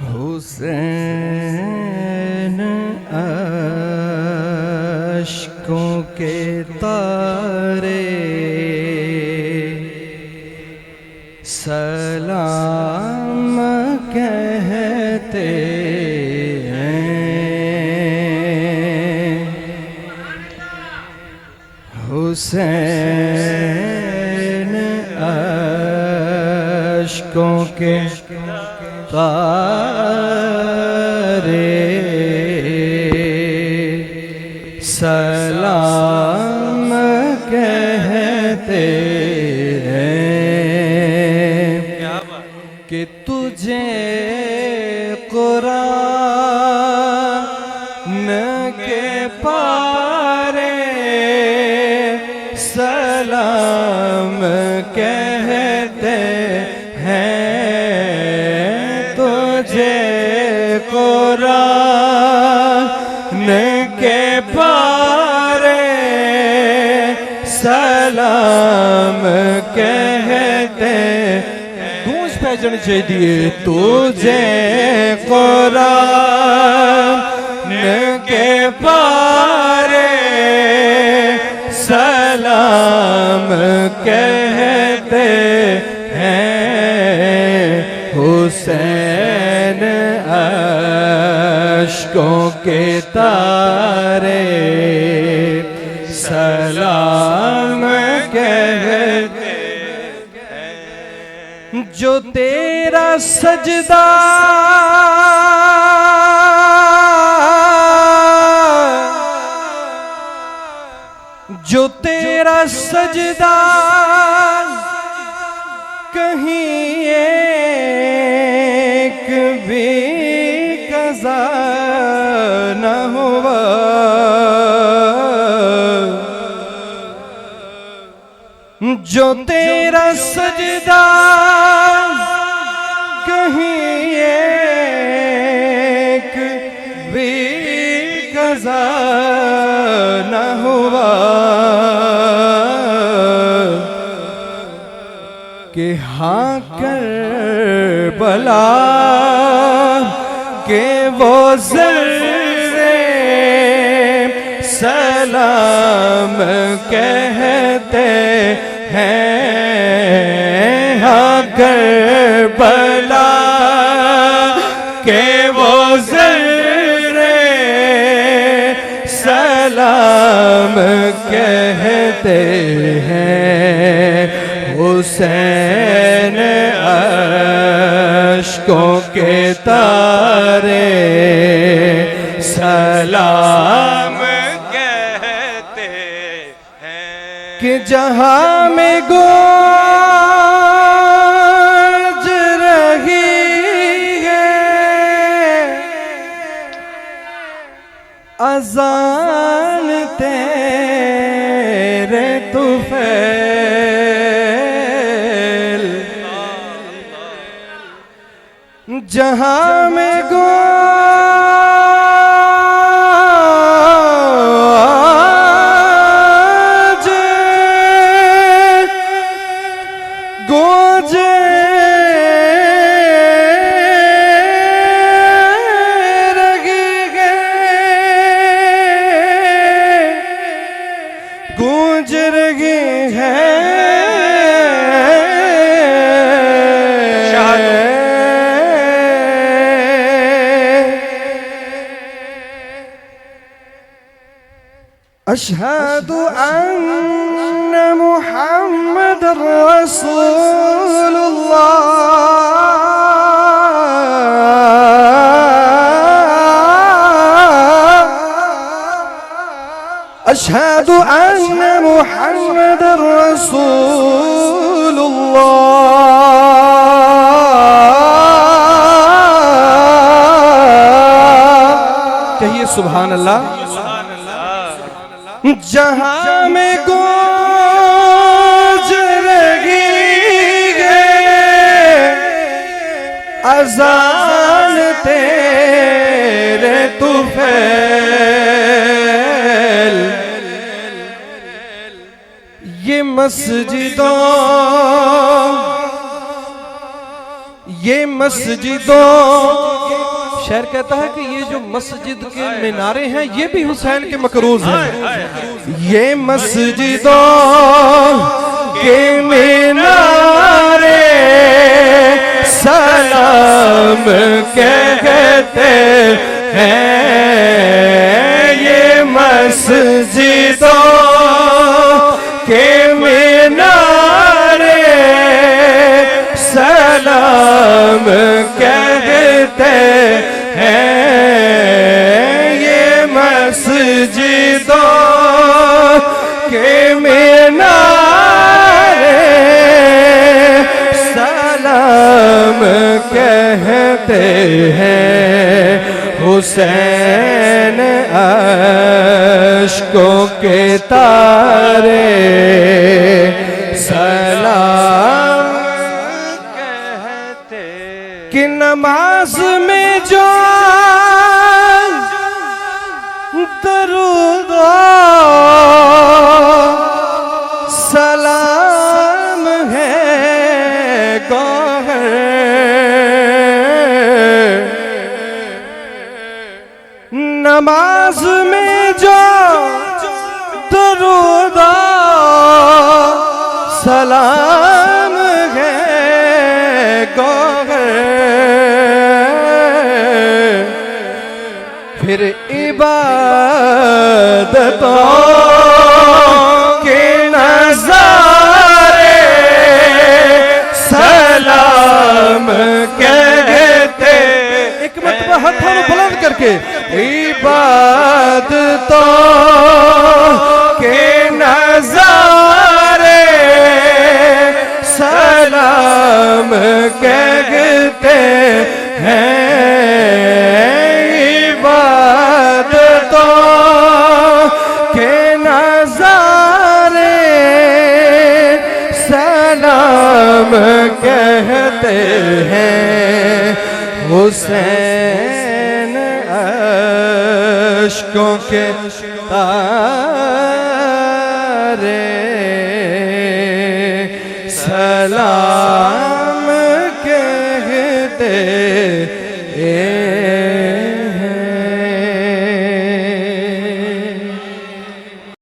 हुसैन अश्कों के तारे सलाम कहते हैं। हुसैन अश्कों के तारे सलाम कहते हैं कि तुझे कुरान के पारे सलाम कहते हैं। तुझे कुरान के पारे सलाम कहते गूंज पैजण चाहिए। तुझे कुरान के पारे सलाम कहते हैं। हुसैन अश्कों के तारे सलाम कहते हैं। जो तेरा सजदा जो तेरा सजदा कहीं एक भी कज़ा न हुआ। जो तेरा सजदा कहीं एक भी कज़ा न हुआ कि हाँ करबला के वो ज़र्रे सलाम कहते हैं। हाँ करबला के वो ज़र्रे सलाम कहते हैं। हुसैन अश्कों के तारे सलाम कहते हैं। कि जहां में गूंज रही है अज़ान तेरे तुफ़ैल, जहां में गूंज रही है गूंज रही है अशहदु अन्ना मुहम्मद रसूलुल्लाह। अशहदु अन्ना मुहम्मद रसूलुल्लाह। कहिए सुभान अल्लाह। जहां में गूंज रही है अज़ान तेरे तुफैल। ये मस्जिदों शेर कहता है कि ये जो मस्जिद के मीनारे हैं ये भी हुसैन के मकरूज हैं। ये मस्जिदों के मीनारे सलाम कहते हैं। ये मस्जिदों के मीनारे सलाम कहते हैं। ये मस्जिदों के मीनारे सलाम कहते हैं। हुसैन अश्कों के तारे सलाम कहते। कि नमाज में जो दरूद सलाम है गौहर। नमाज में जो दरूद सलाम है गौहर। फिर इबादतों के नज़ारे सलाम कहते। एक मरतबा हाथों में बुलंद करके इबादतों के नज़ारे सलाम कहते हैं। के नज़ारे सलाम कहते हैं। हुसैन अश्कों के तारे सलाम